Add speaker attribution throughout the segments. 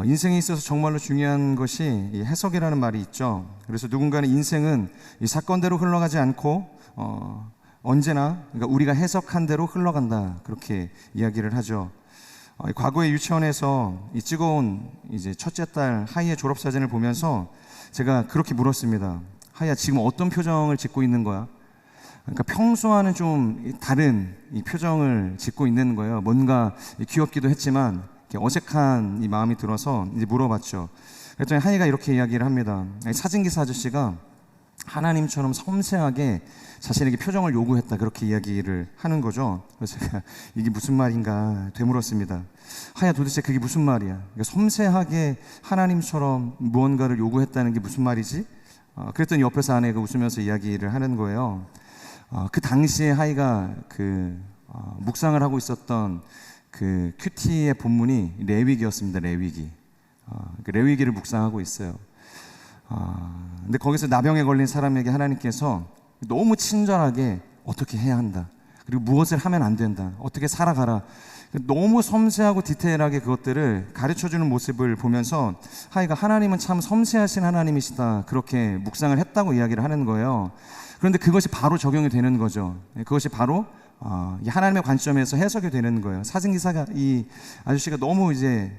Speaker 1: 인생에 있어서 정말로 중요한 것이 이 해석이라는 말이 있죠. 그래서 누군가는 인생은 이 사건대로 흘러가지 않고 언제나 그러니까 우리가 해석한 대로 흘러간다, 그렇게 이야기를 하죠. 과거에 유치원에서 이 찍어온 이제 첫째 딸 하이의 졸업 사진을 보면서 제가 그렇게 물었습니다. 하이야, 지금 어떤 표정을 짓고 있는 거야? 그러니까 평소와는 좀 다른 이 표정을 짓고 있는 거예요. 뭔가 귀엽기도 했지만 어색한 이 마음이 들어서 이제 물어봤죠. 그랬더니 하이가 이렇게 이야기를 합니다. 사진기사 아저씨가 하나님처럼 섬세하게 자신에게 표정을 요구했다, 그렇게 이야기를 하는 거죠. 그래서 제가 이게 무슨 말인가 되물었습니다. 하야, 도대체 그게 무슨 말이야? 그러니까 섬세하게 하나님처럼 무언가를 요구했다는 게 무슨 말이지? 그랬더니 옆에서 아내가 웃으면서 이야기를 하는 거예요. 그 당시에 하이가 묵상을 하고 있었던 그 큐티의 본문이 레위기였습니다. 레위기. 레위기를 묵상하고 있어요. 근데 거기서 나병에 걸린 사람에게 하나님께서 너무 친절하게 어떻게 해야 한다, 그리고 무엇을 하면 안 된다, 어떻게 살아가라, 너무 섬세하고 디테일하게 그것들을 가르쳐주는 모습을 보면서 하이가 하나님은 참 섬세하신 하나님이시다, 그렇게 묵상을 했다고 이야기를 하는 거예요. 그런데 그것이 바로 적용이 되는 거죠. 그것이 바로 하나님의 관점에서 해석이 되는 거예요. 사진기사가 이 아저씨가 너무 이제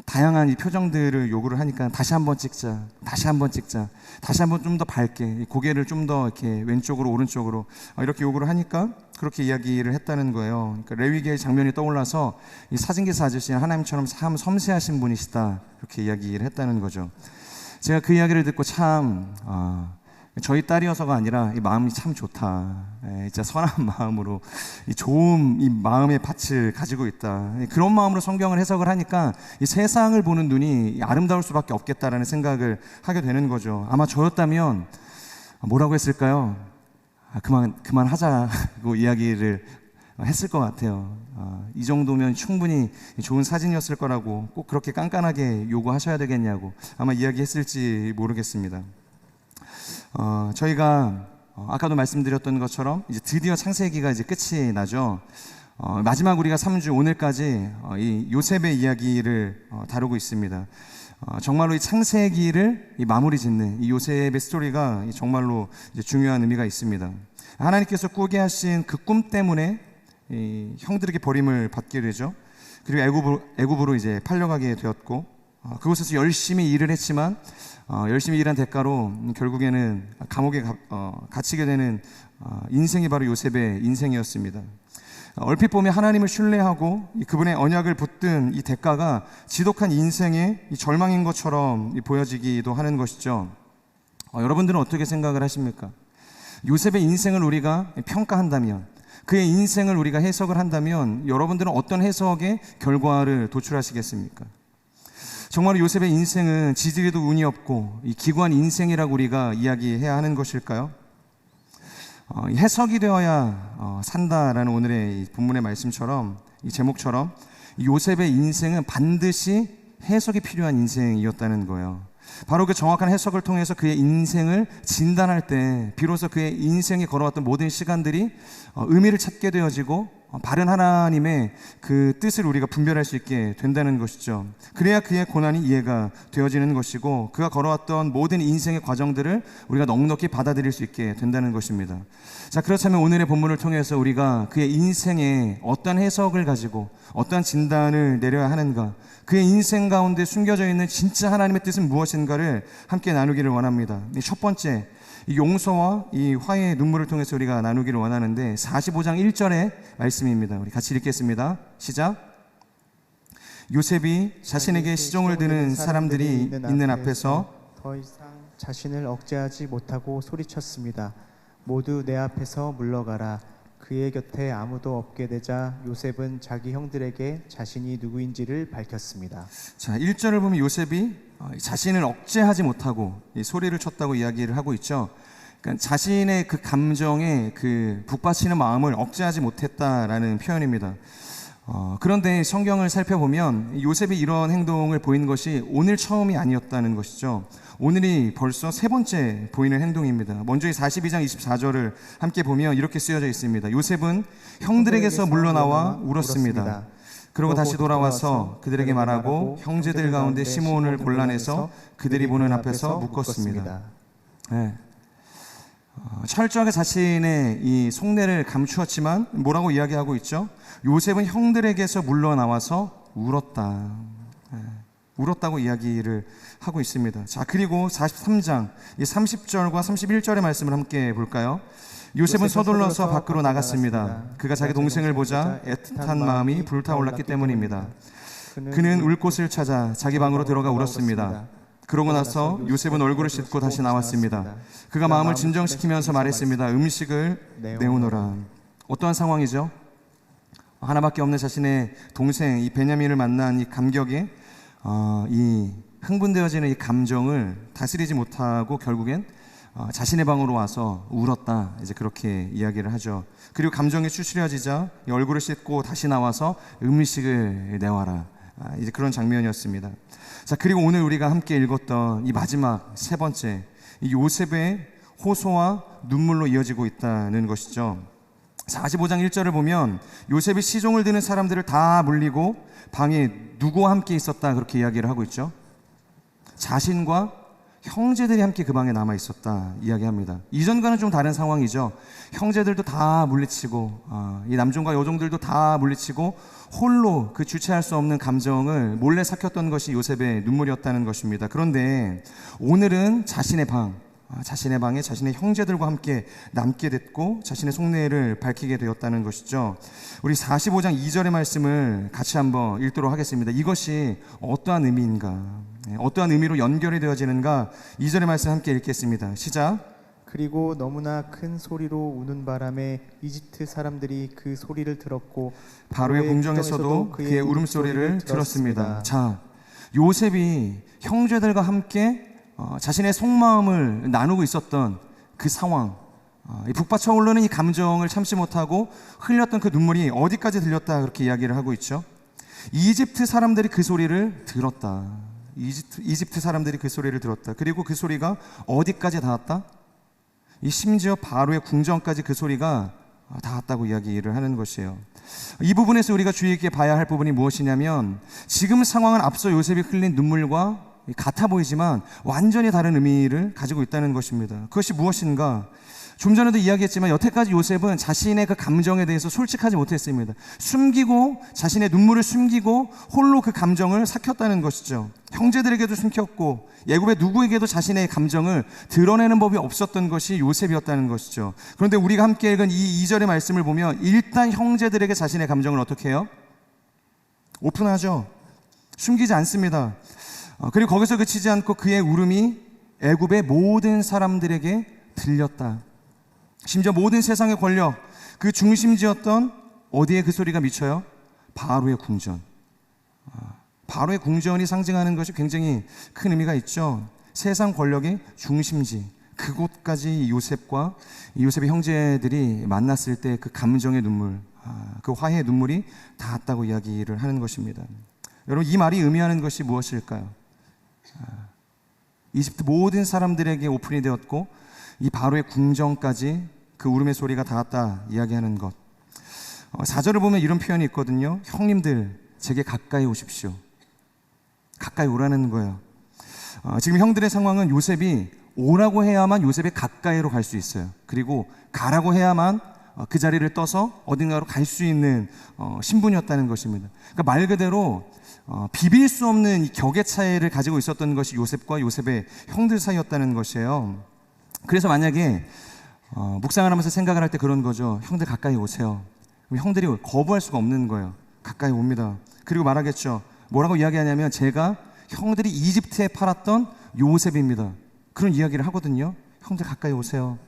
Speaker 1: 다양한 이 표정들을 요구를 하니까 다시 한번 찍자, 다시 한번 찍자, 다시 한번 좀 더 밝게, 고개를 좀 더 이렇게 왼쪽으로 오른쪽으로 이렇게 요구를 하니까 그렇게 이야기를 했다는 거예요. 그러니까 레위기의 장면이 떠올라서 이 사진기사 아저씨는 하나님처럼 참 섬세하신 분이시다, 그렇게 이야기를 했다는 거죠. 제가 그 이야기를 듣고 참 저희 딸이어서가 아니라 이 마음이 참 좋다, 진짜 선한 마음으로 이 좋은 이 마음의 밭을 가지고 있다, 그런 마음으로 성경을 해석을 하니까 이 세상을 보는 눈이 아름다울 수밖에 없겠다라는 생각을 하게 되는 거죠. 아마 저였다면 뭐라고 했을까요? 그만하자고 이야기를 했을 것 같아요. 이 정도면 충분히 좋은 사진이었을 거라고 꼭 그렇게 깐깐하게 요구하셔야 되겠냐고 아마 이야기했을지 모르겠습니다. 저희가 아까도 말씀드렸던 것처럼 이제 드디어 창세기가 이제 끝이 나죠. 마지막 우리가 3주 오늘까지 이 요셉의 이야기를 다루고 있습니다. 정말로 이 창세기를 마무리 짓는 이 요셉의 스토리가 정말로 이제 중요한 의미가 있습니다. 하나님께서 꾸게 하신 그 꿈 때문에 이 형들에게 버림을 받게 되죠. 그리고 애굽으로 이제 팔려가게 되었고, 그곳에서 열심히 일을 했지만 열심히 일한 대가로 결국에는 감옥에 갇히게 되는 인생이 바로 요셉의 인생이었습니다. 얼핏 보면 하나님을 신뢰하고 그분의 언약을 붙든 이 대가가 지독한 인생의 이 절망인 것처럼 보여지기도 하는 것이죠. 여러분들은 어떻게 생각을 하십니까? 요셉의 인생을 우리가 평가한다면, 그의 인생을 우리가 해석을 한다면 여러분들은 어떤 해석의 결과를 도출하시겠습니까? 정말 요셉의 인생은 지지리도 운이 없고 이 기구한 인생이라고 우리가 이야기해야 하는 것일까요? 해석이 되어야 산다라는 오늘의 이 본문의 말씀처럼, 이 제목처럼 요셉의 인생은 반드시 해석이 필요한 인생이었다는 거예요. 바로 그 정확한 해석을 통해서 그의 인생을 진단할 때 비로소 그의 인생에 걸어왔던 모든 시간들이 의미를 찾게 되어지고 바른 하나님의 그 뜻을 우리가 분별할 수 있게 된다는 것이죠. 그래야 그의 고난이 이해가 되어지는 것이고 그가 걸어왔던 모든 인생의 과정들을 우리가 넉넉히 받아들일 수 있게 된다는 것입니다. 자, 그렇다면 오늘의 본문을 통해서 우리가 그의 인생에 어떤 해석을 가지고 어떤 진단을 내려야 하는가, 그의 인생 가운데 숨겨져 있는 진짜 하나님의 뜻은 무엇인가를 함께 나누기를 원합니다. 첫 번째, 이 용서와 이 화해의 눈물을 통해서 우리가 나누기를 원하는데 45장 1절의 말씀입니다. 우리 같이 읽겠습니다. 시작. 요셉이 자신에게 시종을 드는 사람들이 있는 앞에서
Speaker 2: 더 이상 자신을 억제하지 못하고 소리쳤습니다. 모두 내 앞에서 물러가라. 그의 곁에 아무도 없게 되자 요셉은 자기 형들에게 자신이 누구인지를 밝혔습니다.
Speaker 1: 자, 1절을 보면 요셉이 자신을 억제하지 못하고 소리를 쳤다고 이야기를 하고 있죠. 그러니까 자신의 그 감정에 그 북받치는 마음을 억제하지 못했다라는 표현입니다. 그런데 성경을 살펴보면 요셉이 이런 행동을 보인 것이 오늘 처음이 아니었다는 것이죠. 오늘이 벌써 세 번째 보이는 행동입니다. 먼저 이 42장 24절을 함께 보면 이렇게 쓰여져 있습니다. 요셉은 형들에게서 물러나와 울었습니다. 그러고 다시 돌아와서 그들에게 말하고 형제들 가운데 시몬을 골라내서 그들이 보는 앞에서 묶었습니다. 네. 철저하게 자신의 이 속내를 감추었지만 뭐라고 이야기하고 있죠? 요셉은 형들에게서 물러나와서 울었다. 울었다고 이야기를 하고 있습니다. 자, 그리고 43장 30절과 31절의 말씀을 함께 볼까요? 요셉은 서둘러서 밖으로 나갔습니다. 그가 자기 동생을 보자 애틋한 마음이 불타올랐기 때문입니다. 그는 울 곳을 찾아 자기 방으로 들어가 울었습니다. 그러고 나서 요셉은 얼굴을 씻고 다시 나왔습니다. 그가 마음을 진정시키면서 말했습니다. 음식을 내오너라. 어떠한 상황이죠? 하나밖에 없는 자신의 동생 이 베냐민을 만난 이 감격에 이 흥분되어지는 이 감정을 다스리지 못하고 결국엔 자신의 방으로 와서 울었다. 이제 그렇게 이야기를 하죠. 그리고 감정이 추스려지자 얼굴을 씻고 다시 나와서 음식을 내와라. 이제 그런 장면이었습니다. 자, 그리고 오늘 우리가 함께 읽었던 이 마지막 세 번째, 이 요셉의 호소와 눈물로 이어지고 있다는 것이죠. 45장 1절을 보면 요셉이 시종을 드는 사람들을 다 물리고 방에 누구와 함께 있었다 그렇게 이야기를 하고 있죠. 자신과 형제들이 함께 그 방에 남아 있었다 이야기합니다. 이전과는 좀 다른 상황이죠. 형제들도 다 물리치고 이 남종과 여종들도 다 물리치고 홀로 그 주체할 수 없는 감정을 몰래 삭혔던 것이 요셉의 눈물이었다는 것입니다. 그런데 오늘은 자신의 방에 자신의 형제들과 함께 남게 됐고 자신의 속내를 밝히게 되었다는 것이죠. 우리 45장 2절의 말씀을 같이 한번 읽도록 하겠습니다. 이것이 어떠한 의미인가, 어떠한 의미로 연결이 되어지는가, 2절의 말씀 함께 읽겠습니다. 시작.
Speaker 2: 그리고 너무나 큰 소리로 우는 바람에 이집트 사람들이 그 소리를 들었고
Speaker 1: 바로의 궁정에서도 그의 울음소리를 들었습니다. 자, 요셉이 형제들과 함께 자신의 속마음을 나누고 있었던 그 상황, 이 북받쳐 오르는 이 감정을 참지 못하고 흘렸던 그 눈물이 어디까지 들렸다 그렇게 이야기를 하고 있죠. 이집트 사람들이 그 소리를 들었다. 이집트 사람들이 그 소리를 들었다. 그리고 그 소리가 어디까지 닿았다? 이 심지어 바로의 궁정까지 그 소리가 닿았다고 이야기를 하는 것이에요. 이 부분에서 우리가 주의 깊게 봐야 할 부분이 무엇이냐면 지금 상황은 앞서 요셉이 흘린 눈물과 같아 보이지만 완전히 다른 의미를 가지고 있다는 것입니다. 그것이 무엇인가? 좀 전에도 이야기했지만 여태까지 요셉은 자신의 그 감정에 대해서 솔직하지 못했습니다. 숨기고 자신의 눈물을 숨기고 홀로 그 감정을 삭혔다는 것이죠. 형제들에게도 숨겼고 애굽의 누구에게도 자신의 감정을 드러내는 법이 없었던 것이 요셉이었다는 것이죠. 그런데 우리가 함께 읽은 이 2절의 말씀을 보면 일단 형제들에게 자신의 감정을 어떻게 해요? 오픈하죠. 숨기지 않습니다. 그리고 거기서 그치지 않고 그의 울음이 애굽의 모든 사람들에게 들렸다. 심지어 모든 세상의 권력, 그 중심지였던 어디에 그 소리가 미쳐요? 바로의 궁전. 바로의 궁전이 상징하는 것이 굉장히 큰 의미가 있죠. 세상 권력의 중심지, 그곳까지 요셉의 형제들이 만났을 때 그 감정의 눈물, 그 화해의 눈물이 닿았다고 이야기를 하는 것입니다. 여러분, 이 말이 의미하는 것이 무엇일까요? 이집트 모든 사람들에게 오픈이 되었고 이 바로의 궁정까지 그 울음의 소리가 닿았다 이야기하는 것. 4절을 보면 이런 표현이 있거든요. 형님들 제게 가까이 오십시오. 가까이 오라는 거예요. 지금 형들의 상황은 요셉이 오라고 해야만 요셉의 가까이로 갈 수 있어요. 그리고 가라고 해야만 그 자리를 떠서 어딘가로 갈 수 있는 신분이었다는 것입니다. 그러니까 말 그대로 비빌 수 없는 이 격의 차이를 가지고 있었던 것이 요셉과 요셉의 형들 사이였다는 것이에요. 그래서 만약에 묵상을 하면서 생각을 할 때 그런 거죠. 형들 가까이 오세요. 그럼 형들이 거부할 수가 없는 거예요. 가까이 옵니다. 그리고 말하겠죠. 뭐라고 이야기하냐면 제가 형들이 이집트에 팔았던 요셉입니다. 그런 이야기를 하거든요. 형들 가까이 오세요.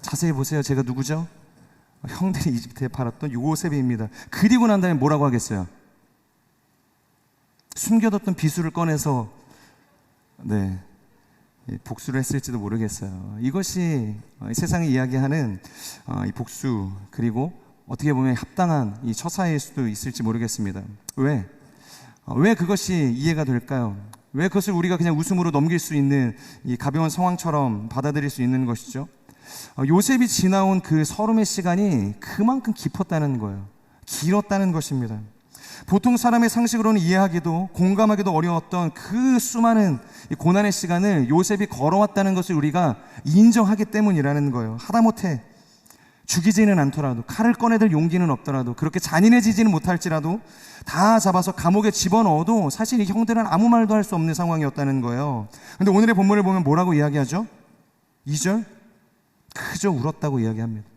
Speaker 1: 자세히 보세요. 제가 누구죠? 형들이 이집트에 팔았던 요셉입니다. 그리고 난 다음에 뭐라고 하겠어요? 숨겨뒀던 비수를 꺼내서 복수를 했을지도 모르겠어요. 이것이 세상이 이야기하는 이 복수, 그리고 어떻게 보면 합당한 이 처사일 수도 있을지 모르겠습니다. 왜 그것이 이해가 될까요? 왜 그것을 우리가 그냥 웃음으로 넘길 수 있는 이 가벼운 상황처럼 받아들일 수 있는 것이죠? 요셉이 지나온 그 서름의 시간이 그만큼 깊었다는 거예요. 길었다는 것입니다. 보통 사람의 상식으로는 이해하기도 공감하기도 어려웠던 그 수많은 이 고난의 시간을 요셉이 걸어왔다는 것을 우리가 인정하기 때문이라는 거예요. 하다못해 죽이지는 않더라도, 칼을 꺼내들 용기는 없더라도, 그렇게 잔인해지지는 못할지라도 다 잡아서 감옥에 집어넣어도 사실 이 형들은 아무 말도 할 수 없는 상황이었다는 거예요. 근데 오늘의 본문을 보면 뭐라고 이야기하죠? 2절, 그저 울었다고 이야기합니다.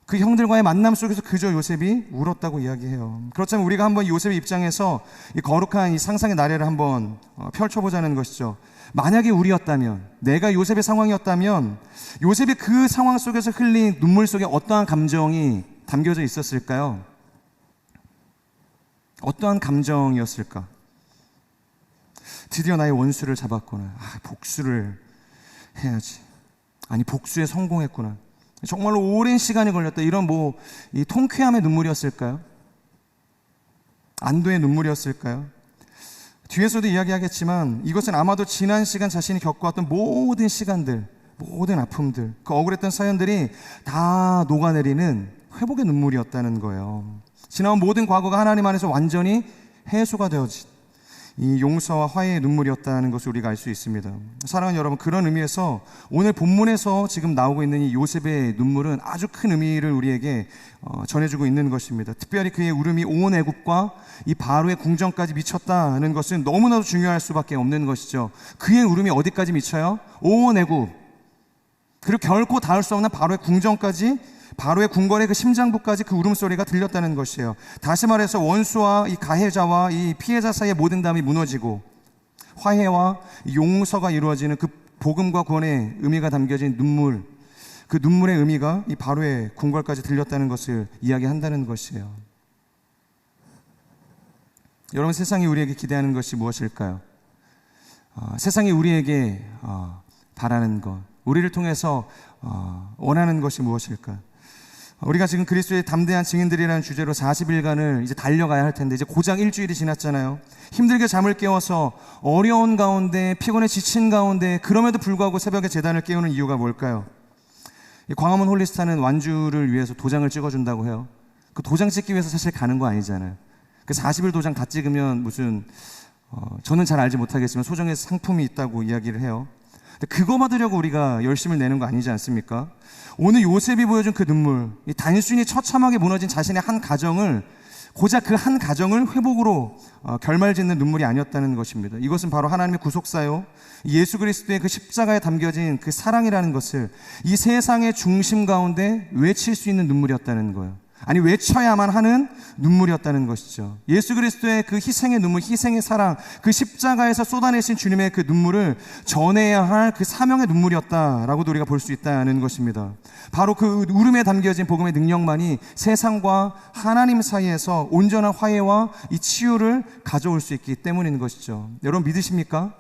Speaker 1: 그 형들과의 만남 속에서 그저 요셉이 울었다고 이야기해요. 그렇다면 우리가 한번 요셉의 입장에서 이 거룩한 이 상상의 나래를 한번 펼쳐보자는 것이죠. 만약에 우리였다면, 내가 요셉의 상황이었다면 요셉이 그 상황 속에서 흘린 눈물 속에 어떠한 감정이 담겨져 있었을까요? 어떠한 감정이었을까? 드디어 나의 원수를 잡았구나. 복수를 해야지. 아니, 복수에 성공했구나. 정말로 오랜 시간이 걸렸다. 이런 이 통쾌함의 눈물이었을까요? 안도의 눈물이었을까요? 뒤에서도 이야기하겠지만 이것은 아마도 지난 시간 자신이 겪어왔던 모든 시간들, 모든 아픔들, 그 억울했던 사연들이 다 녹아내리는 회복의 눈물이었다는 거예요. 지나온 모든 과거가 하나님 안에서 완전히 해소가 되어진 이 용서와 화해의 눈물이었다는 것을 우리가 알 수 있습니다. 사랑하는 여러분, 그런 의미에서 오늘 본문에서 지금 나오고 있는 이 요셉의 눈물은 아주 큰 의미를 우리에게 전해주고 있는 것입니다. 특별히 그의 울음이 온 애굽과 이 바로의 궁정까지 미쳤다는 것은 너무나도 중요할 수밖에 없는 것이죠. 그의 울음이 어디까지 미쳐요? 온 애굽, 그리고 결코 닿을 수 없는 바로의 궁정까지, 바로의 궁궐의 그 심장부까지 그 울음소리가 들렸다는 것이에요. 다시 말해서 원수와 이 가해자와 이 피해자 사이의 모든 담이 무너지고 화해와 용서가 이루어지는 그 복음과 구원의 의미가 담겨진 눈물, 그 눈물의 의미가 이 바로의 궁궐까지 들렸다는 것을 이야기한다는 것이에요. 여러분, 세상이 우리에게 기대하는 것이 무엇일까요? 세상이 우리에게 바라는 것, 우리를 통해서 원하는 것이 무엇일까? 우리가 지금 그리스도의 담대한 증인들이라는 주제로 40일간을 이제 달려가야 할 텐데, 이제 고작 일주일이 지났잖아요. 힘들게 잠을 깨워서 어려운 가운데, 피곤에 지친 가운데, 그럼에도 불구하고 새벽에 제단을 깨우는 이유가 뭘까요? 이 광화문 홀리스타는 완주를 위해서 도장을 찍어준다고 해요. 그 도장 찍기 위해서 사실 가는 거 아니잖아요. 그 40일 도장 다 찍으면 무슨 저는 잘 알지 못하겠지만 소정의 상품이 있다고 이야기를 해요. 근데 그거 받으려고 우리가 열심을 내는 거 아니지 않습니까? 오늘 요셉이 보여준 그 눈물, 이 단순히 처참하게 무너진 자신의 한 가정을, 고작 그 한 가정을 회복으로 결말짓는 눈물이 아니었다는 것입니다. 이것은 바로 하나님의 구속사요, 예수 그리스도의 그 십자가에 담겨진 그 사랑이라는 것을 이 세상의 중심 가운데 외칠 수 있는 눈물이었다는 거예요. 아니, 외쳐야만 하는 눈물이었다는 것이죠. 예수 그리스도의 그 희생의 눈물, 희생의 사랑, 그 십자가에서 쏟아내신 주님의 그 눈물을 전해야 할 그 사명의 눈물이었다라고도 우리가 볼 수 있다는 것입니다. 바로 그 울음에 담겨진 복음의 능력만이 세상과 하나님 사이에서 온전한 화해와 이 치유를 가져올 수 있기 때문인 것이죠. 여러분, 믿으십니까?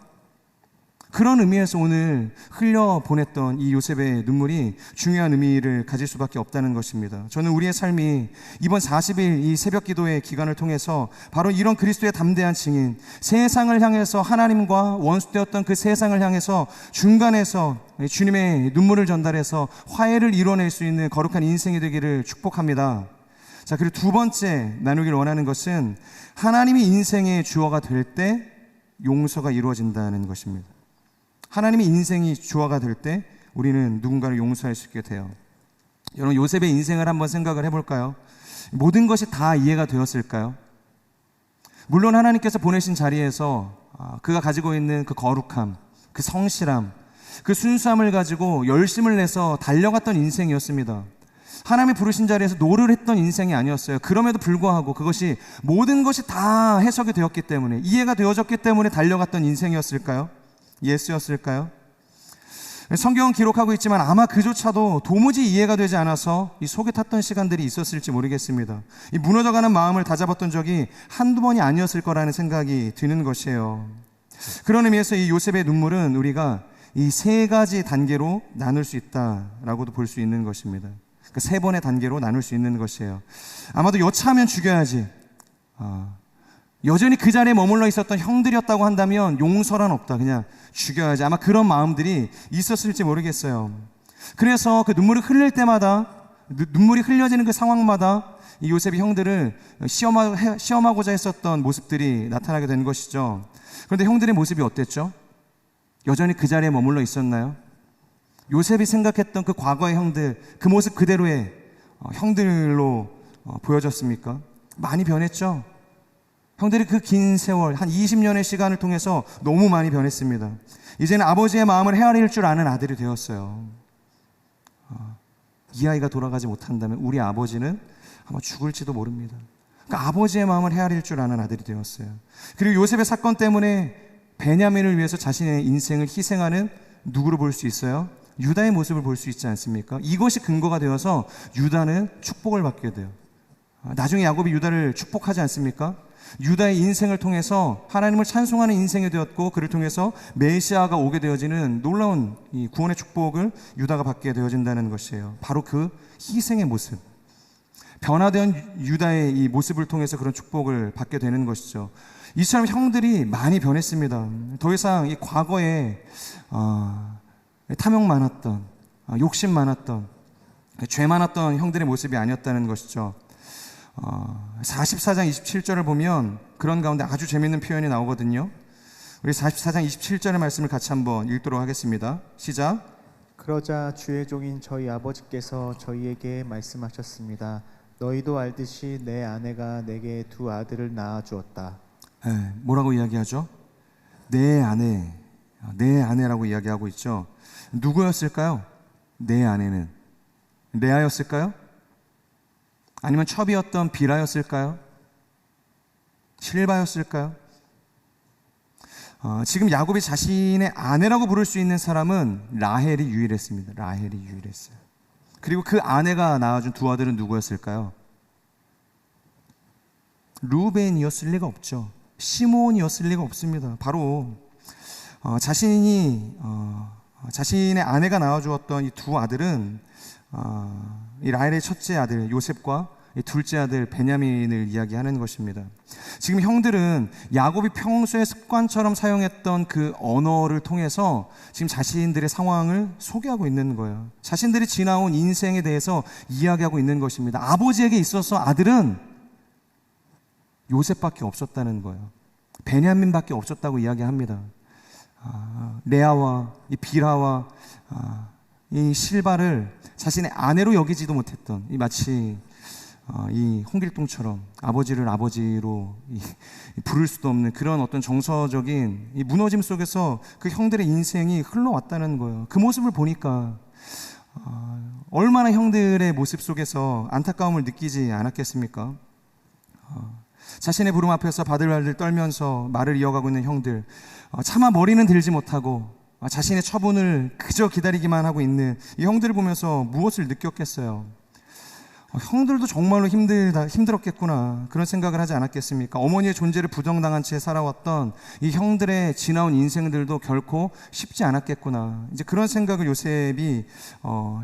Speaker 1: 그런 의미에서 오늘 흘려보냈던 이 요셉의 눈물이 중요한 의미를 가질 수밖에 없다는 것입니다. 저는 우리의 삶이 이번 40일 이 새벽 기도의 기간을 통해서 바로 이런 그리스도의 담대한 증인, 세상을 향해서 하나님과 원수되었던 그 세상을 향해서 중간에서 주님의 눈물을 전달해서 화해를 이뤄낼 수 있는 거룩한 인생이 되기를 축복합니다. 자, 그리고 두 번째 나누길 원하는 것은 하나님이 인생의 주어가 될 때 용서가 이루어진다는 것입니다. 하나님의 인생이 주어가 될 때 우리는 누군가를 용서할 수 있게 돼요. 여러분, 요셉의 인생을 한번 생각을 해볼까요? 모든 것이 다 이해가 되었을까요? 물론 하나님께서 보내신 자리에서 그가 가지고 있는 그 거룩함, 그 성실함, 그 순수함을 가지고 열심을 내서 달려갔던 인생이었습니다. 하나님이 부르신 자리에서 노를 했던 인생이 아니었어요. 그럼에도 불구하고 그것이 모든 것이 다 해석이 되었기 때문에, 이해가 되어졌기 때문에 달려갔던 인생이었을까요? 예수였을까요? 성경은 기록하고 있지만 아마 그조차도 도무지 이해가 되지 않아서 이 속에 탔던 시간들이 있었을지 모르겠습니다. 이 무너져가는 마음을 다잡았던 적이 한두 번이 아니었을 거라는 생각이 드는 것이에요. 그런 의미에서 이 요셉의 눈물은 우리가 이 세 가지 단계로 나눌 수 있다라고도 볼 수 있는 것입니다. 그 세 번의 단계로 나눌 수 있는 것이에요. 아마도 여차하면 죽여야지, 여전히 그 자리에 머물러 있었던 형들이었다고 한다면 용서란 없다, 그냥 죽여야지, 아마 그런 마음들이 있었을지 모르겠어요. 그래서 그 눈물을 흘릴 때마다 눈물이 흘려지는 그 상황마다 이 요셉이 형들을 시험하고자 했었던 모습들이 나타나게 된 것이죠. 그런데 형들의 모습이 어땠죠? 여전히 그 자리에 머물러 있었나요? 요셉이 생각했던 그 과거의 형들, 그 모습 그대로의 형들로 보여졌습니까? 많이 변했죠. 형들이 그 긴 세월, 한 20년의 시간을 통해서 너무 많이 변했습니다. 이제는 아버지의 마음을 헤아릴 줄 아는 아들이 되었어요. 이 아이가 돌아가지 못한다면 우리 아버지는 아마 죽을지도 모릅니다. 그러니까 아버지의 마음을 헤아릴 줄 아는 아들이 되었어요. 그리고 요셉의 사건 때문에 베냐민을 위해서 자신의 인생을 희생하는 누구로 볼 수 있어요? 유다의 모습을 볼 수 있지 않습니까? 이것이 근거가 되어서 유다는 축복을 받게 돼요. 나중에 야곱이 유다를 축복하지 않습니까? 유다의 인생을 통해서 하나님을 찬송하는 인생이 되었고, 그를 통해서 메시아가 오게 되어지는 놀라운 이 구원의 축복을 유다가 받게 되어진다는 것이에요. 바로 그 희생의 모습, 변화된 유다의 이 모습을 통해서 그런 축복을 받게 되는 것이죠. 이처럼 형들이 많이 변했습니다. 더 이상 이 과거에 탐욕 많았던, 욕심 많았던, 죄 많았던 형들의 모습이 아니었다는 것이죠. 44장 27절을 보면 그런 가운데 아주 재미있는 표현이 나오거든요. 우리 44장 27절의 말씀을 같이 한번 읽도록 하겠습니다. 시작.
Speaker 2: 그러자 주의 종인 저희 아버지께서 저희에게 말씀하셨습니다. 너희도 알듯이 내 아내가 내게 두 아들을 낳아 주었다.
Speaker 1: 뭐라고 이야기하죠? 내 아내, 내 아내라고 이야기하고 있죠. 누구였을까요? 내 아내는 레아였을까요? 아니면 첩이었던 비라였을까요? 실바였을까요? 지금 야곱이 자신의 아내라고 부를 수 있는 사람은 라헬이 유일했습니다. 라헬이 유일했어요. 그리고 그 아내가 낳아준 두 아들은 누구였을까요? 루벤이었을 리가 없죠. 시몬이었을 리가 없습니다. 바로 자신의 아내가 낳아주었던 이 두 아들은 이 라헬의 첫째 아들 요셉과 이 둘째 아들 베냐민을 이야기하는 것입니다. 지금 형들은 야곱이 평소에 습관처럼 사용했던 그 언어를 통해서 지금 자신들의 상황을 소개하고 있는 거예요. 자신들이 지나온 인생에 대해서 이야기하고 있는 것입니다. 아버지에게 있어서 아들은 요셉밖에 없었다는 거예요. 베냐민밖에 없었다고 이야기합니다. 레아와 이 비라와 이 실바를 자신의 아내로 여기지도 못했던, 이 마치 이 홍길동처럼 아버지를 아버지로 부를 수도 없는 그런 어떤 정서적인 이 무너짐 속에서 그 형들의 인생이 흘러왔다는 거예요. 그 모습을 보니까 얼마나 형들의 모습 속에서 안타까움을 느끼지 않았겠습니까? 자신의 부름 앞에서 바들바들 떨면서 말을 이어가고 있는 형들, 차마 머리는 들지 못하고 자신의 처분을 그저 기다리기만 하고 있는 이 형들을 보면서 무엇을 느꼈겠어요? 형들도 정말로 힘들었겠구나, 그런 생각을 하지 않았겠습니까? 어머니의 존재를 부정당한 채 살아왔던 이 형들의 지나온 인생들도 결코 쉽지 않았겠구나, 이제 그런 생각을 요셉이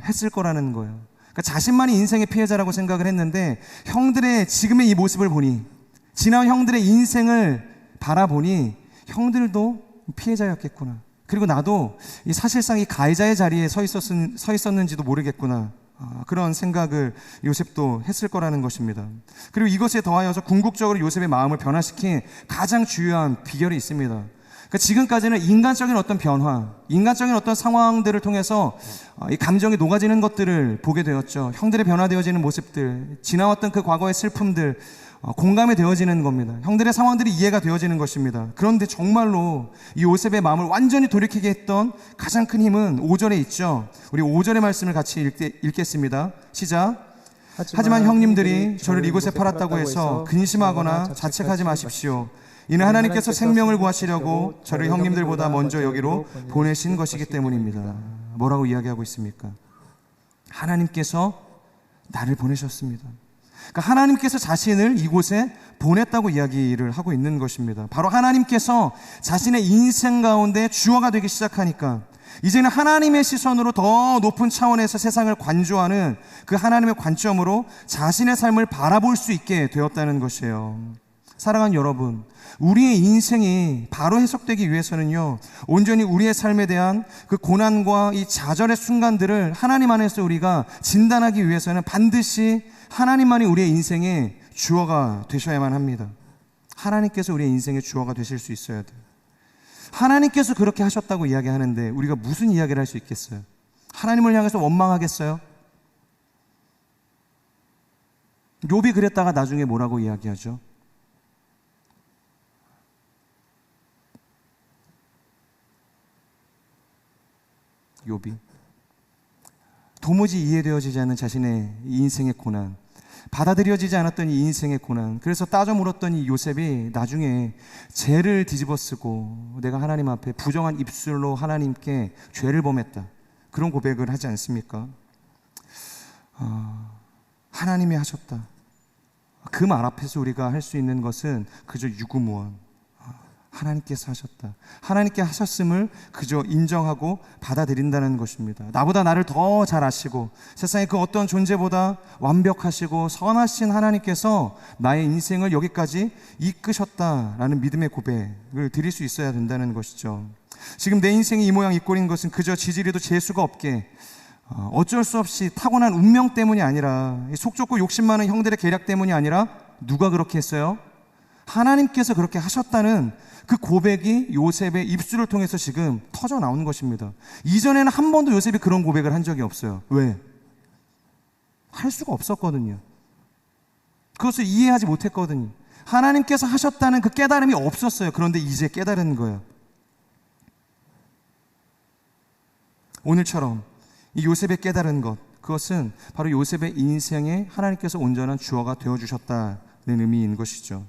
Speaker 1: 했을 거라는 거예요. 그러니까 자신만이 인생의 피해자라고 생각을 했는데 형들의 지금의 이 모습을 보니, 지나온 형들의 인생을 바라보니 형들도 피해자였겠구나, 그리고 나도 사실상 이 가해자의 자리에 서 있었는지도 모르겠구나, 그런 생각을 요셉도 했을 거라는 것입니다. 그리고 이것에 더하여서 궁극적으로 요셉의 마음을 변화시킨 가장 주요한 비결이 있습니다. 그러니까 지금까지는 인간적인 어떤 변화, 인간적인 어떤 상황들을 통해서 이 감정이 녹아지는 것들을 보게 되었죠. 형들의 변화되어지는 모습들, 지나왔던 그 과거의 슬픔들, 공감이 되어지는 겁니다. 형들의 상황들이 이해가 되어지는 것입니다. 그런데 정말로 이 요셉의 마음을 완전히 돌이키게 했던 가장 큰 힘은 5절에 있죠. 우리 5절의 말씀을 같이 읽겠습니다. 시작. 하지만 형님들이 저를 이곳에 팔았다고 해서 근심하거나 자책하지 마십시오. 이는 하나님께서 생명을 구하시려고 저를 형님들보다 먼저 여기로 보내신 것이기 때문입니다. 뭐라고 이야기하고 있습니까? 하나님께서 나를 보내셨습니다. 그러니까 하나님께서 자신을 이곳에 보냈다고 이야기를 하고 있는 것입니다. 바로 하나님께서 자신의 인생 가운데 주어가 되기 시작하니까 이제는 하나님의 시선으로 더 높은 차원에서 세상을 관조하는 그 하나님의 관점으로 자신의 삶을 바라볼 수 있게 되었다는 것이에요. 사랑하는 여러분, 우리의 인생이 바로 해석되기 위해서는요, 온전히 우리의 삶에 대한 그 고난과 이 좌절의 순간들을 하나님 안에서 우리가 진단하기 위해서는 반드시 하나님만이 우리의 인생의 주어가 되셔야만 합니다. 하나님께서 우리의 인생의 주어가 되실 수 있어야 돼요. 하나님께서 그렇게 하셨다고 이야기하는데 우리가 무슨 이야기를 할 수 있겠어요? 하나님을 향해서 원망하겠어요? 욥이 그랬다가 나중에 뭐라고 이야기하죠? 욥이 도무지 이해되어지지 않는 자신의 인생의 고난, 받아들여지지 않았던 이 인생의 고난, 그래서 따져 물었던 이 요셉이 나중에 죄를 뒤집어 쓰고 내가 하나님 앞에 부정한 입술로 하나님께 죄를 범했다, 그런 고백을 하지 않습니까? 하나님이 하셨다, 그 말 앞에서 우리가 할 수 있는 것은 그저 유구무원, 하나님께서 하셨다, 하나님께 하셨음을 그저 인정하고 받아들인다는 것입니다. 나보다 나를 더 잘 아시고 세상의 그 어떤 존재보다 완벽하시고 선하신 하나님께서 나의 인생을 여기까지 이끄셨다라는 믿음의 고백을 드릴 수 있어야 된다는 것이죠. 지금 내 인생이 이 모양 이 꼴인 것은 그저 지지리도 재수가 없게 어쩔 수 없이 타고난 운명 때문이 아니라, 속 좁고 욕심 많은 형들의 계략 때문이 아니라, 누가 그렇게 했어요? 하나님께서 그렇게 하셨다는 그 고백이 요셉의 입술을 통해서 지금 터져 나오는 것입니다. 이전에는 한 번도 요셉이 그런 고백을 한 적이 없어요. 왜? 할 수가 없었거든요. 그것을 이해하지 못했거든요. 하나님께서 하셨다는 그 깨달음이 없었어요. 그런데 이제 깨달은 거예요. 오늘처럼 이 요셉의 깨달은 것, 그것은 바로 요셉의 인생에 하나님께서 온전한 주어가 되어주셨다는 의미인 것이죠.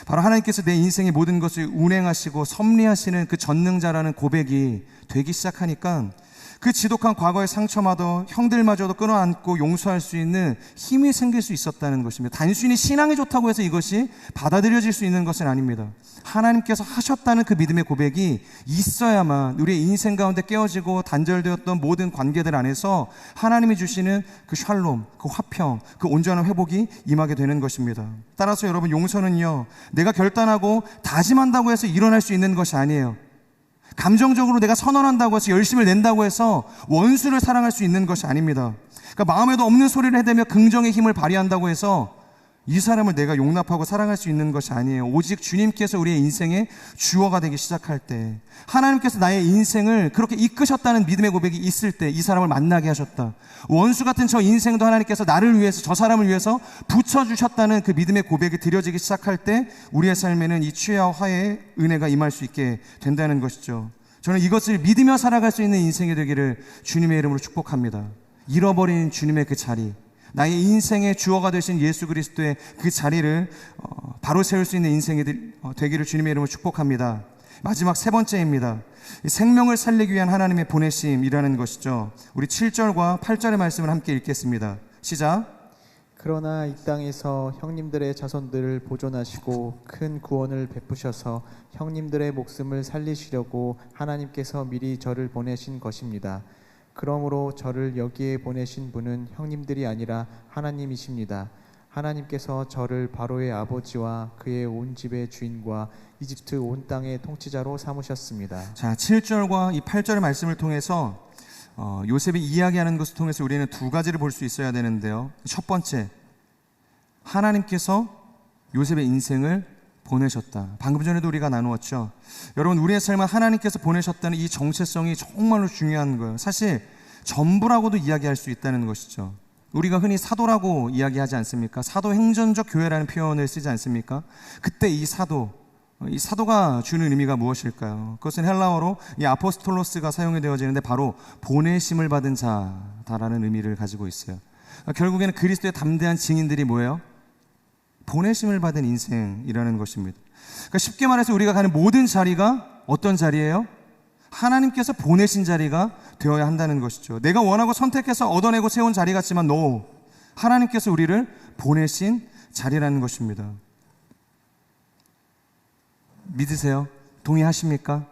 Speaker 1: 바로 하나님께서 내 인생의 모든 것을 운행하시고 섭리하시는 그 전능자라는 고백이 되기 시작하니까 그 지독한 과거의 상처마저 형들마저도 끌어안고 용서할 수 있는 힘이 생길 수 있었다는 것입니다. 단순히 신앙이 좋다고 해서 이것이 받아들여질 수 있는 것은 아닙니다. 하나님께서 하셨다는 그 믿음의 고백이 있어야만 우리의 인생 가운데 깨어지고 단절되었던 모든 관계들 안에서 하나님이 주시는 그 샬롬, 그 화평, 그 온전한 회복이 임하게 되는 것입니다. 따라서 여러분, 용서는요, 내가 결단하고 다짐한다고 해서 일어날 수 있는 것이 아니에요. 감정적으로 내가 선언한다고 해서 열심을 낸다고 해서 원수를 사랑할 수 있는 것이 아닙니다. 그러니까 마음에도 없는 소리를 해대며 긍정의 힘을 발휘한다고 해서 이 사람을 내가 용납하고 사랑할 수 있는 것이 아니에요. 오직 주님께서 우리의 인생의 주어가 되기 시작할 때, 하나님께서 나의 인생을 그렇게 이끄셨다는 믿음의 고백이 있을 때 이 사람을 만나게 하셨다, 원수 같은 저 인생도 하나님께서 나를 위해서, 저 사람을 위해서 붙여주셨다는 그 믿음의 고백이 드려지기 시작할 때 우리의 삶에는 이 치유와 화해의 은혜가 임할 수 있게 된다는 것이죠. 저는 이것을 믿으며 살아갈 수 있는 인생이 되기를 주님의 이름으로 축복합니다. 잃어버린 주님의 그 자리, 나의 인생의 주어가 되신 예수 그리스도의 그 자리를 바로 세울 수 있는 인생이 되기를 주님의 이름으로 축복합니다. 마지막 세 번째입니다. 생명을 살리기 위한 하나님의 보내심이라는 것이죠. 우리 7절과 8절의 말씀을 함께 읽겠습니다. 시작.
Speaker 2: 그러나 이 땅에서 형님들의 자손들을 보존하시고 큰 구원을 베푸셔서 형님들의 목숨을 살리시려고 하나님께서 미리 저를 보내신 것입니다. 그러므로 저를 여기에 보내신 분은 형님들이 아니라 하나님이십니다. 하나님께서 저를 바로의 아버지와 그의 온 집의 주인과 이집트 온 땅의 통치자로 삼으셨습니다.
Speaker 1: 자, 7절과 이 8절의 말씀을 통해서 요셉이 이야기하는 것을 통해서 우리는 두 가지를 볼 수 있어야 되는데요. 첫 번째, 하나님께서 요셉의 인생을 보내셨다. 방금 전에도 우리가 나누었죠. 여러분, 우리의 삶은 하나님께서 보내셨다는 이 정체성이 정말로 중요한 거예요. 사실 전부라고도 이야기할 수 있다는 것이죠. 우리가 흔히 사도라고 이야기하지 않습니까? 사도행전적 교회라는 표현을 쓰지 않습니까? 그때 이 사도가 주는 의미가 무엇일까요? 그것은 헬라어로 이 아포스톨로스가 사용이 되어지는데 바로 보내심을 받은 자다라는 의미를 가지고 있어요. 결국에는 그리스도의 담대한 증인들이 뭐예요? 보내심을 받은 인생이라는 것입니다. 그러니까 쉽게 말해서 우리가 가는 모든 자리가 어떤 자리예요? 하나님께서 보내신 자리가 되어야 한다는 것이죠. 내가 원하고 선택해서 얻어내고 세운 자리 같지만 하나님께서 우리를 보내신 자리라는 것입니다. 믿으세요? 동의하십니까?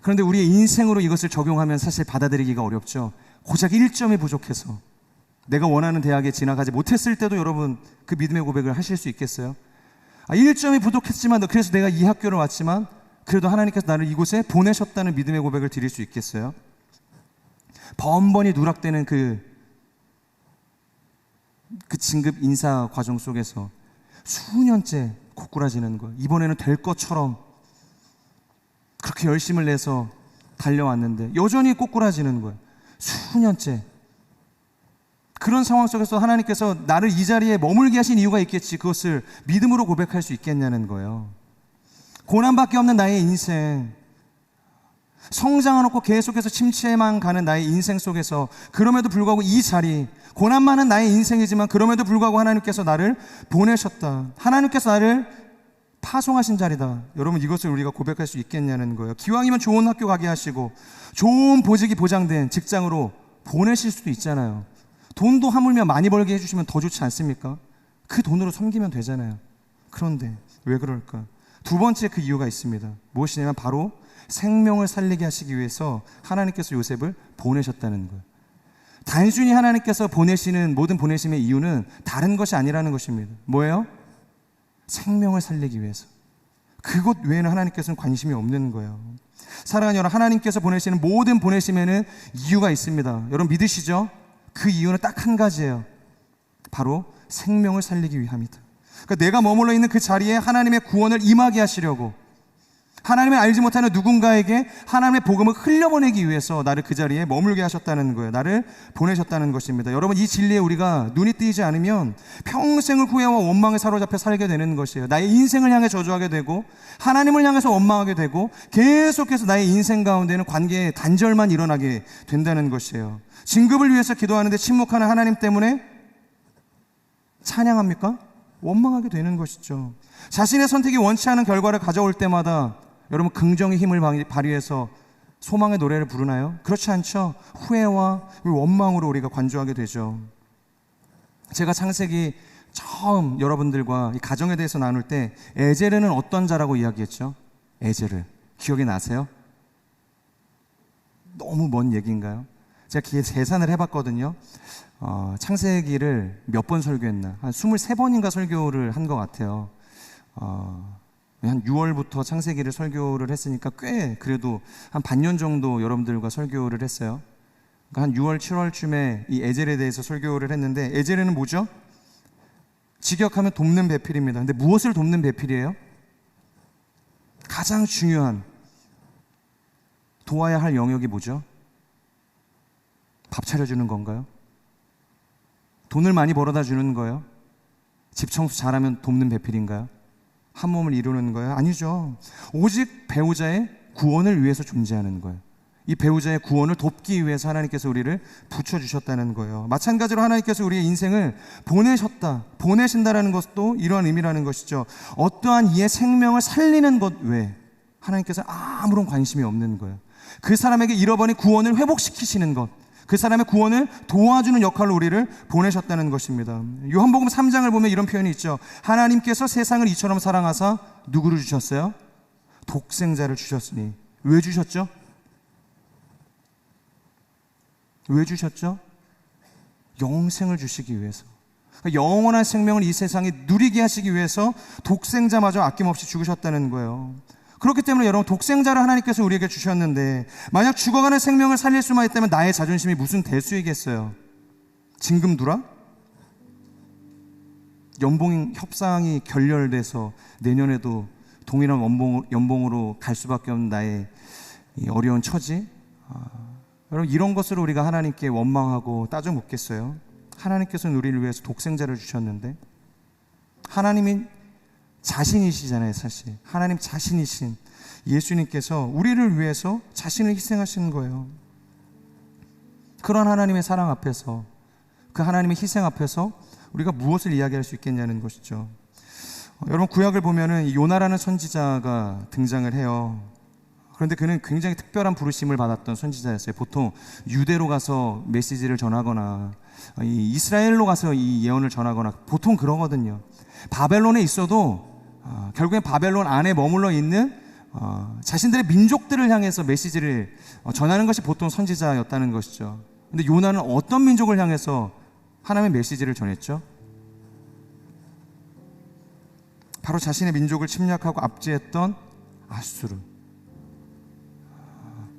Speaker 1: 그런데 우리의 인생으로 이것을 적용하면 사실 받아들이기가 어렵죠. 고작 1점이 부족해서 내가 원하는 대학에 진학하지 못했을 때도 여러분 그 믿음의 고백을 하실 수 있겠어요? 1점이 부족했지만 그래서 내가 이 학교를 왔지만 그래도 하나님께서 나를 이곳에 보내셨다는 믿음의 고백을 드릴 수 있겠어요? 번번이 누락되는 그 진급 인사 과정 속에서 수년째 고꾸라지는 거예요. 이번에는 될 것처럼 그렇게 열심을 내서 달려왔는데 여전히 꼬꾸라지는 거예요. 수년째. 그런 상황 속에서 하나님께서 나를 이 자리에 머물게 하신 이유가 있겠지. 그것을 믿음으로 고백할 수 있겠냐는 거예요. 고난밖에 없는 나의 인생, 성장은 없고 계속해서 침체만 가는 나의 인생 속에서 그럼에도 불구하고 이 자리, 고난 많은 나의 인생이지만 그럼에도 불구하고 하나님께서 나를 보내셨다. 하나님께서 나를 파송하신 자리다. 여러분, 이것을 우리가 고백할 수 있겠냐는 거예요. 기왕이면 좋은 학교 가게 하시고 좋은 보직이 보장된 직장으로 보내실 수도 있잖아요. 돈도 하물며 많이 벌게 해주시면 더 좋지 않습니까? 그 돈으로 섬기면 되잖아요. 그런데 왜 그럴까? 두 번째 그 이유가 있습니다. 무엇이냐면 바로 생명을 살리게 하시기 위해서 하나님께서 요셉을 보내셨다는 거예요. 단순히 하나님께서 보내시는 모든 보내심의 이유는 다른 것이 아니라는 것입니다. 뭐예요? 생명을 살리기 위해서. 그것 외에는 하나님께서는 관심이 없는 거예요. 사랑하는 여러분, 하나님께서 보내시는 모든 보내심에는 이유가 있습니다. 여러분 믿으시죠? 그 이유는 딱 한 가지예요. 바로 생명을 살리기 위함이다. 그러니까 내가 머물러 있는 그 자리에 하나님의 구원을 임하게 하시려고, 하나님을 알지 못하는 누군가에게 하나님의 복음을 흘려보내기 위해서 나를 그 자리에 머물게 하셨다는 거예요. 나를 보내셨다는 것입니다. 여러분, 이 진리에 우리가 눈이 뜨이지 않으면 평생을 후회와 원망에 사로잡혀 살게 되는 것이에요. 나의 인생을 향해 저주하게 되고 하나님을 향해서 원망하게 되고 계속해서 나의 인생 가운데는 관계의 단절만 일어나게 된다는 것이에요. 진급을 위해서 기도하는데 침묵하는 하나님 때문에 찬양합니까? 원망하게 되는 것이죠. 자신의 선택이 원치 않은 결과를 가져올 때마다 여러분 긍정의 힘을 발휘해서 소망의 노래를 부르나요? 그렇지 않죠. 후회와 원망으로 우리가 관조하게 되죠. 제가 창세기 처음 여러분들과 이 가정에 대해서 나눌 때 에제르는 어떤 자라고 이야기했죠? 에제르 기억이 나세요? 너무 먼 얘기인가요? 제가 계산을 해봤거든요. 창세기를 몇 번 설교했나? 한 23번인가 설교를 한 것 같아요. 한 6월부터 창세기를 설교를 했으니까 꽤 그래도 한 반년 정도 여러분들과 설교를 했어요. 그러니까 한 6월, 7월쯤에 이 에젤에 대해서 설교를 했는데, 에젤에는 뭐죠? 직역하면 돕는 배필입니다. 근데 무엇을 돕는 배필이에요? 가장 중요한 도와야 할 영역이 뭐죠? 밥 차려주는 건가요? 돈을 많이 벌어다 주는 거예요? 집 청소 잘하면 돕는 배필인가요? 한 몸을 이루는 거예요? 아니죠. 오직 배우자의 구원을 위해서 존재하는 거예요. 이 배우자의 구원을 돕기 위해서 하나님께서 우리를 붙여주셨다는 거예요. 마찬가지로 하나님께서 우리의 인생을 보내신다라는 것도 이러한 의미라는 것이죠. 어떠한 이의 생명을 살리는 것 외에 하나님께서 아무런 관심이 없는 거예요. 그 사람에게 잃어버린 구원을 회복시키시는 것, 그 사람의 구원을 도와주는 역할로 우리를 보내셨다는 것입니다. 요한복음 3장을 보면 이런 표현이 있죠. 하나님께서 세상을 이처럼 사랑하사 누구를 주셨어요? 독생자를 주셨으니. 왜 주셨죠? 왜 주셨죠? 영생을 주시기 위해서, 영원한 생명을 이 세상에 누리게 하시기 위해서 독생자마저 아낌없이 죽으셨다는 거예요. 그렇기 때문에 여러분, 독생자를 하나님께서 우리에게 주셨는데 만약 죽어가는 생명을 살릴 수만 있다면 나의 자존심이 무슨 대수이겠어요? 징금두라? 연봉 협상이 결렬돼서 내년에도 동일한 연봉으로 갈 수밖에 없는 나의 이 어려운 처지, 여러분, 이런 것으로 우리가 하나님께 원망하고 따져 묻겠어요? 하나님께서는 우리를 위해서 독생자를 주셨는데, 하나님이 자신이시잖아요. 사실 하나님 자신이신 예수님께서 우리를 위해서 자신을 희생하신 거예요. 그런 하나님의 사랑 앞에서, 그 하나님의 희생 앞에서 우리가 무엇을 이야기할 수 있겠냐는 것이죠. 여러분, 구약을 보면은 요나라는 선지자가 등장을 해요. 그런데 그는 굉장히 특별한 부르심을 받았던 선지자였어요. 보통 유대로 가서 메시지를 전하거나 이스라엘로 가서 이 예언을 전하거나 보통 그러거든요. 바벨론에 있어도 결국엔 바벨론 안에 머물러 있는 자신들의 민족들을 향해서 메시지를 전하는 것이 보통 선지자였다는 것이죠. 근데 요나는 어떤 민족을 향해서 하나님의 메시지를 전했죠? 바로 자신의 민족을 침략하고 압제했던 아수르,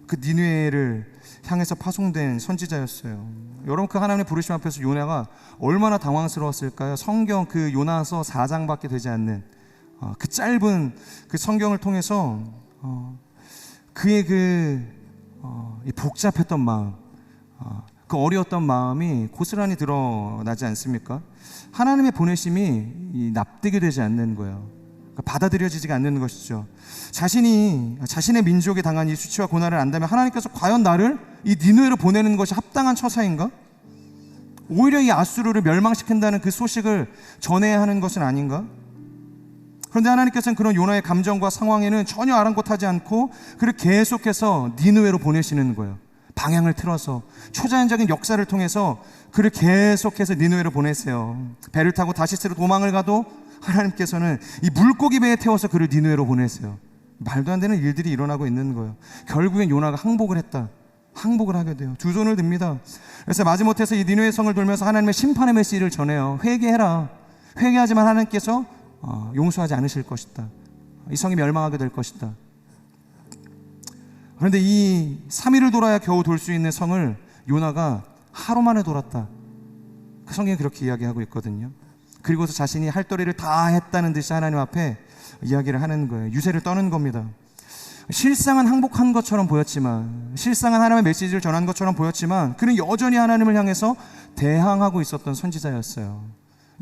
Speaker 1: 그 니느웨를 향해서 파송된 선지자였어요. 여러분, 그 하나님의 부르심 앞에서 요나가 얼마나 당황스러웠을까요? 성경 그 요나서 4장밖에 되지 않는 그 짧은 그 성경을 통해서 그의 이 복잡했던 마음, 그 어려웠던 마음이 고스란히 드러나지 않습니까? 하나님의 보내심이 납득이 되지 않는 거예요. 그러니까 받아들여지지가 않는 것이죠. 자신의 민족에 당한 이 수치와 고난을 안다면 하나님께서 과연 나를 이 니느웨로 보내는 것이 합당한 처사인가? 오히려 이 아수르를 멸망시킨다는 그 소식을 전해야 하는 것은 아닌가? 그런데 하나님께서는 그런 요나의 감정과 상황에는 전혀 아랑곳하지 않고 그를 계속해서 니느웨로 보내시는 거예요. 방향을 틀어서 초자연적인 역사를 통해서 그를 계속해서 니느웨로 보내세요. 배를 타고 다시스로 도망을 가도 하나님께서는 이 물고기 배에 태워서 그를 니느웨로 보내세요. 말도 안 되는 일들이 일어나고 있는 거예요. 결국엔 요나가 항복을 하게 돼요. 두 손을 듭니다. 그래서 마지못해서 이 니느웨 성을 돌면서 하나님의 심판의 메시지를 전해요. 회개해라. 회개하지만 하나님께서 용서하지 않으실 것이다. 이 성이 멸망하게 될 것이다. 그런데 이 3일을 돌아야 겨우 돌 수 있는 성을 요나가 하루 만에 돌았다. 그 성경이 그렇게 이야기하고 있거든요. 그리고서 자신이 할 도리를 다 했다는 듯이 하나님 앞에 이야기를 하는 거예요. 유세를 떠는 겁니다. 실상은 항복한 것처럼 보였지만, 실상은 하나님의 메시지를 전한 것처럼 보였지만, 그는 여전히 하나님을 향해서 대항하고 있었던 선지자였어요.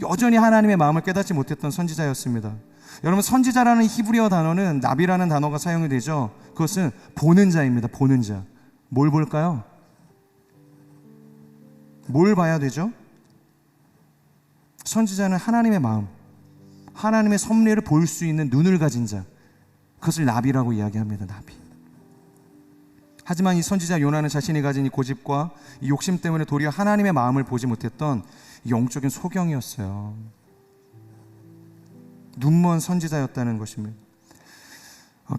Speaker 1: 여전히 하나님의 마음을 깨닫지 못했던 선지자였습니다. 여러분, 선지자라는 히브리어 단어는 나비라는 단어가 사용이 되죠. 그것은 보는 자입니다. 보는 자. 뭘 볼까요? 뭘 봐야 되죠? 선지자는 하나님의 마음, 하나님의 섭리를 볼 수 있는 눈을 가진 자, 그것을 나비라고 이야기합니다. 나비. 하지만 이 선지자 요나는 자신이 가진 이 고집과 이 욕심 때문에 도리어 하나님의 마음을 보지 못했던 영적인 소경이었어요. 눈먼 선지자였다는 것입니다.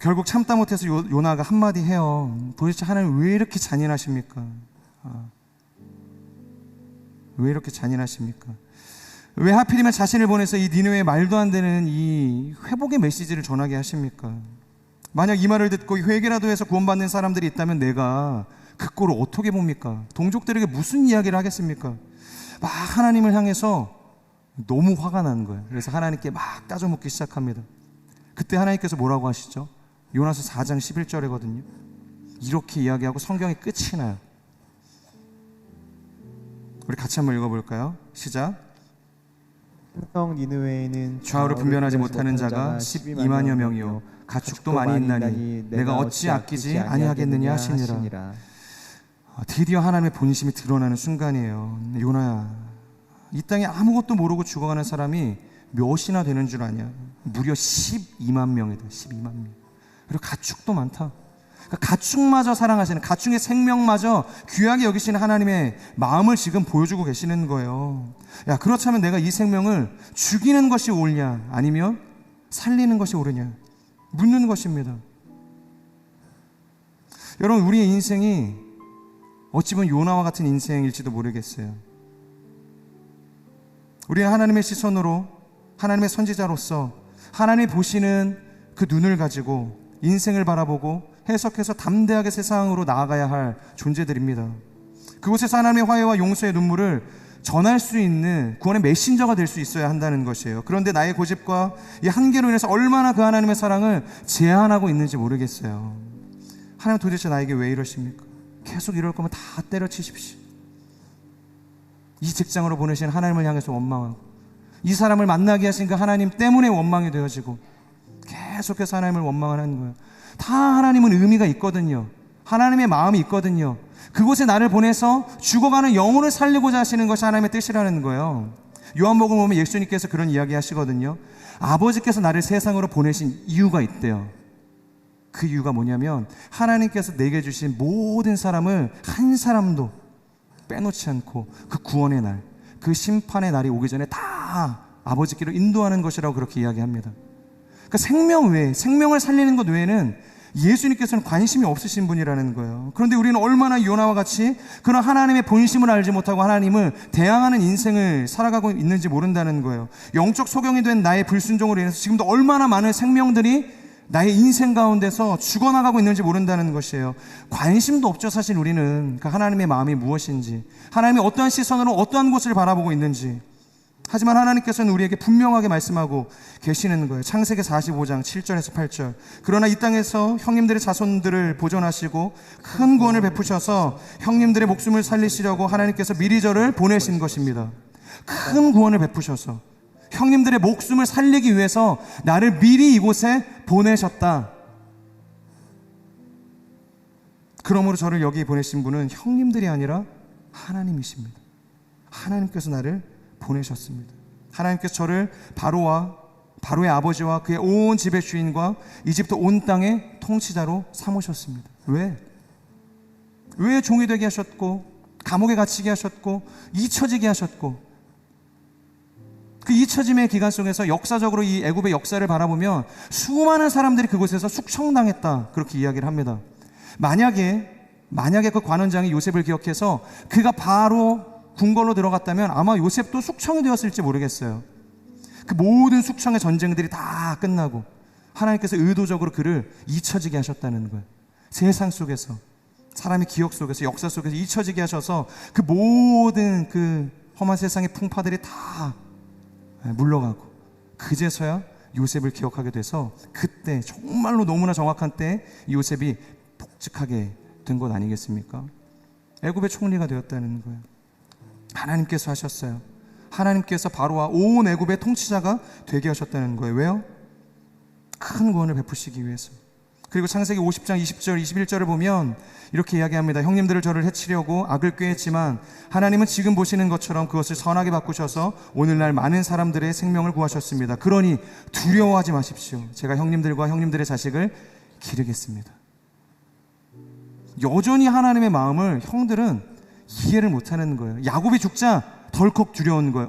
Speaker 1: 결국 참다 못해서 요나가 한마디 해요. 도대체 하나님 왜 이렇게 잔인하십니까? 왜 이렇게 잔인하십니까? 왜 하필이면 자신을 보내서 이 니느웨에 말도 안 되는 이 회복의 메시지를 전하게 하십니까? 만약 이 말을 듣고 회개라도 해서 구원받는 사람들이 있다면 내가 그 꼴을 어떻게 봅니까? 동족들에게 무슨 이야기를 하겠습니까? 막 하나님을 향해서 너무 화가 나는 거예요. 그래서 하나님께 막 따져묻기 시작합니다. 그때 하나님께서 뭐라고 하시죠? 요나서 4장 11절이거든요. 이렇게 이야기하고 성경의 끝이 나요. 우리 같이 한번 읽어볼까요? 시작.
Speaker 2: 성 니느웨에는
Speaker 1: 좌우로 분변하지 못하는 자가 12만여 명이요 가축도 많이 있나니 내가 어찌 아끼지 아니하겠느냐 하시니라. 드디어 하나님의 본심이 드러나는 순간이에요. 요나야, 이 땅에 아무것도 모르고 죽어가는 사람이 몇이나 되는 줄 아냐? 무려 12만 명이다. 12만 명. 그리고 가축도 많다. 그러니까 가축마저 사랑하시는, 가축의 생명마저 귀하게 여기시는 하나님의 마음을 지금 보여주고 계시는 거예요. 야, 그렇다면 내가 이 생명을 죽이는 것이 옳냐, 아니면 살리는 것이 옳으냐 묻는 것입니다. 여러분, 우리의 인생이 어찌 보면 요나와 같은 인생일지도 모르겠어요. 우리는 하나님의 시선으로, 하나님의 선지자로서 하나님이 보시는 그 눈을 가지고 인생을 바라보고 해석해서 담대하게 세상으로 나아가야 할 존재들입니다. 그곳에서 하나님의 화해와 용서의 눈물을 전할 수 있는 구원의 메신저가 될 수 있어야 한다는 것이에요. 그런데 나의 고집과 이 한계로 인해서 얼마나 그 하나님의 사랑을 제한하고 있는지 모르겠어요. 하나님, 도대체 나에게 왜 이러십니까? 계속 이럴 거면 다 때려치십시오. 이 직장으로 보내신 하나님을 향해서 원망하고, 이 사람을 만나게 하신 그 하나님 때문에 원망이 되어지고, 계속해서 하나님을 원망하는 거예요. 다 하나님은 의미가 있거든요. 하나님의 마음이 있거든요. 그곳에 나를 보내서 죽어가는 영혼을 살리고자 하시는 것이 하나님의 뜻이라는 거예요. 요한복음 보면 예수님께서 그런 이야기 하시거든요. 아버지께서 나를 세상으로 보내신 이유가 있대요. 그 이유가 뭐냐면 하나님께서 내게 주신 모든 사람을 한 사람도 빼놓지 않고 그 구원의 날, 그 심판의 날이 오기 전에 다 아버지께로 인도하는 것이라고 그렇게 이야기합니다. 그러니까 생명 외에, 생명을 살리는 것 외에는 예수님께서는 관심이 없으신 분이라는 거예요. 그런데 우리는 얼마나 요나와 같이 그런 하나님의 본심을 알지 못하고 하나님을 대항하는 인생을 살아가고 있는지 모른다는 거예요. 영적 소경이 된 나의 불순종으로 인해서 지금도 얼마나 많은 생명들이 나의 인생 가운데서 죽어나가고 있는지 모른다는 것이에요. 관심도 없죠. 사실 우리는 그 하나님의 마음이 무엇인지, 하나님이 어떠한 시선으로 어떠한 곳을 바라보고 있는지. 하지만 하나님께서는 우리에게 분명하게 말씀하고 계시는 거예요. 창세기 45장 7절에서 8절. 그러나 이 땅에서 형님들의 자손들을 보존하시고 큰 구원을 베푸셔서 형님들의 목숨을 살리시려고 하나님께서 미리 저를 보내신 것입니다. 큰 구원을 베푸셔서 형님들의 목숨을 살리기 위해서 나를 미리 이곳에 보내셨다. 그러므로 저를 여기 보내신 분은 형님들이 아니라 하나님이십니다. 하나님께서 나를 보내셨습니다. 하나님께서 저를 바로의 아버지와 그의 온 집의 주인과 이집트 온 땅의 통치자로 삼으셨습니다. 왜 종이 되게 하셨고 감옥에 갇히게 하셨고 잊혀지게 하셨고, 그 잊혀짐의 기간 속에서 역사적으로 이 애굽의 역사를 바라보면 수많은 사람들이 그곳에서 숙청당했다, 그렇게 이야기를 합니다. 만약에 그 관원장이 요셉을 기억해서 그가 바로 궁궐로 들어갔다면 아마 요셉도 숙청이 되었을지 모르겠어요. 그 모든 숙청의 전쟁들이 다 끝나고 하나님께서 의도적으로 그를 잊혀지게 하셨다는 거예요. 세상 속에서, 사람의 기억 속에서, 역사 속에서 잊혀지게 하셔서 그 모든 그 험한 세상의 풍파들이 다 물러가고 그제서야 요셉을 기억하게 돼서 그때 정말로 너무나 정확한 때에 요셉이 복직하게 된 것 아니겠습니까? 애굽의 총리가 되었다는 거예요. 하나님께서 하셨어요. 하나님께서 바로와 온 애굽의 통치자가 되게 하셨다는 거예요. 왜요? 큰 구원을 베푸시기 위해서. 그리고 창세기 50장 20절 21절을 보면 이렇게 이야기합니다. 형님들을 저를 해치려고 악을 꾀했지만 하나님은 지금 보시는 것처럼 그것을 선하게 바꾸셔서 오늘날 많은 사람들의 생명을 구하셨습니다. 그러니 두려워하지 마십시오. 제가 형님들과 형님들의 자식을 기르겠습니다. 여전히 하나님의 마음을 형들은 이해를 못하는 거예요. 야곱이 죽자 덜컥 두려운 거예요.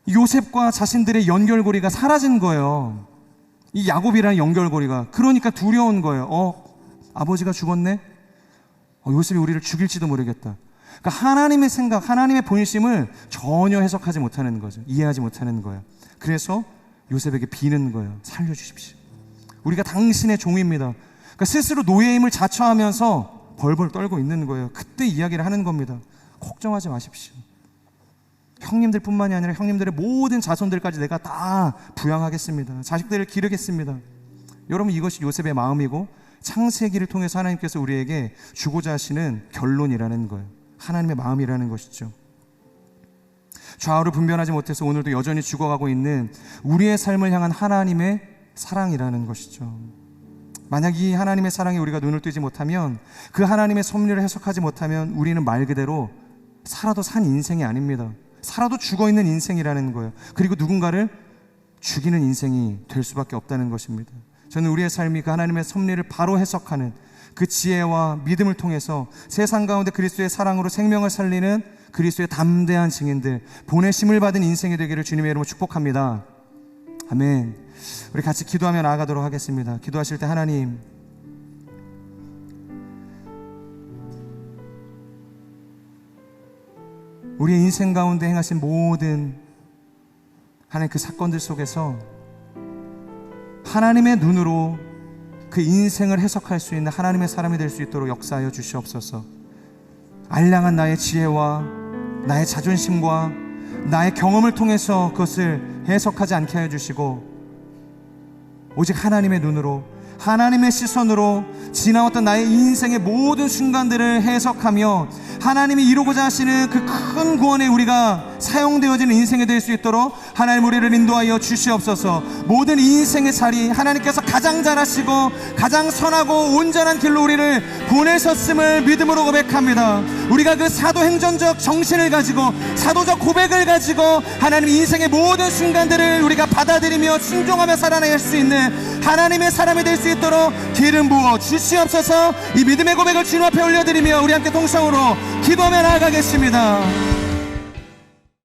Speaker 1: 요셉과 자신들의 연결고리가 사라진 거예요. 이 야곱이라는 연결고리가. 그러니까 두려운 거예요. 아버지가 죽었네? 요셉이 우리를 죽일지도 모르겠다. 그러니까 하나님의 생각, 하나님의 본심을 전혀 해석하지 못하는 거죠. 이해하지 못하는 거예요. 그래서 요셉에게 비는 거예요. 살려주십시오. 우리가 당신의 종입니다. 그러니까 스스로 노예임을 자처하면서 벌벌 떨고 있는 거예요. 그때 이야기를 하는 겁니다. 걱정하지 마십시오. 형님들뿐만이 아니라 형님들의 모든 자손들까지 내가 다 부양하겠습니다. 자식들을 기르겠습니다. 여러분, 이것이 요셉의 마음이고 창세기를 통해서 하나님께서 우리에게 주고자 하시는 결론이라는 거예요. 하나님의 마음이라는 것이죠. 좌우를 분별하지 못해서 오늘도 여전히 죽어가고 있는 우리의 삶을 향한 하나님의 사랑이라는 것이죠. 만약 이 하나님의 사랑에 우리가 눈을 뜨지 못하면, 그 하나님의 섭리를 해석하지 못하면 우리는 말 그대로 살아도 산 인생이 아닙니다. 살아도 죽어있는 인생이라는 거예요. 그리고 누군가를 죽이는 인생이 될 수밖에 없다는 것입니다. 저는 우리의 삶이 그 하나님의 섭리를 바로 해석하는 그 지혜와 믿음을 통해서 세상 가운데 그리스도의 사랑으로 생명을 살리는 그리스도의 담대한 증인들, 보내심을 받은 인생이 되기를 주님의 이름으로 축복합니다. 아멘. 우리 같이 기도하며 나아가도록 하겠습니다. 기도하실 때 하나님, 우리의 인생 가운데 행하신 모든 하나님 그 사건들 속에서 하나님의 눈으로 그 인생을 해석할 수 있는 하나님의 사람이 될 수 있도록 역사하여 주시옵소서. 알량한 나의 지혜와 나의 자존심과 나의 경험을 통해서 그것을 해석하지 않게 하여 주시고, 오직 하나님의 눈으로, 하나님의 시선으로 지나왔던 나의 인생의 모든 순간들을 해석하며 하나님이 이루고자 하시는 그 큰 구원에 우리가 사용되어지는 인생이 될 수 있도록 하나님 우리를 인도하여 주시옵소서. 모든 인생의 자리, 하나님께서 가장 잘하시고 가장 선하고 온전한 길로 우리를 보내셨음을 믿음으로 고백합니다. 우리가 그 사도행전적 정신을 가지고, 사도적 고백을 가지고 하나님 인생의 모든 순간들을 우리가 받아들이며 순종하며 살아낼 수 있는 하나님의 사람이 될 수 있도록 기름 부어 주시옵소서. 이 믿음의 고백을 주님 앞에 올려드리며 우리 함께 동성으로 기도하며 나아가겠습니다.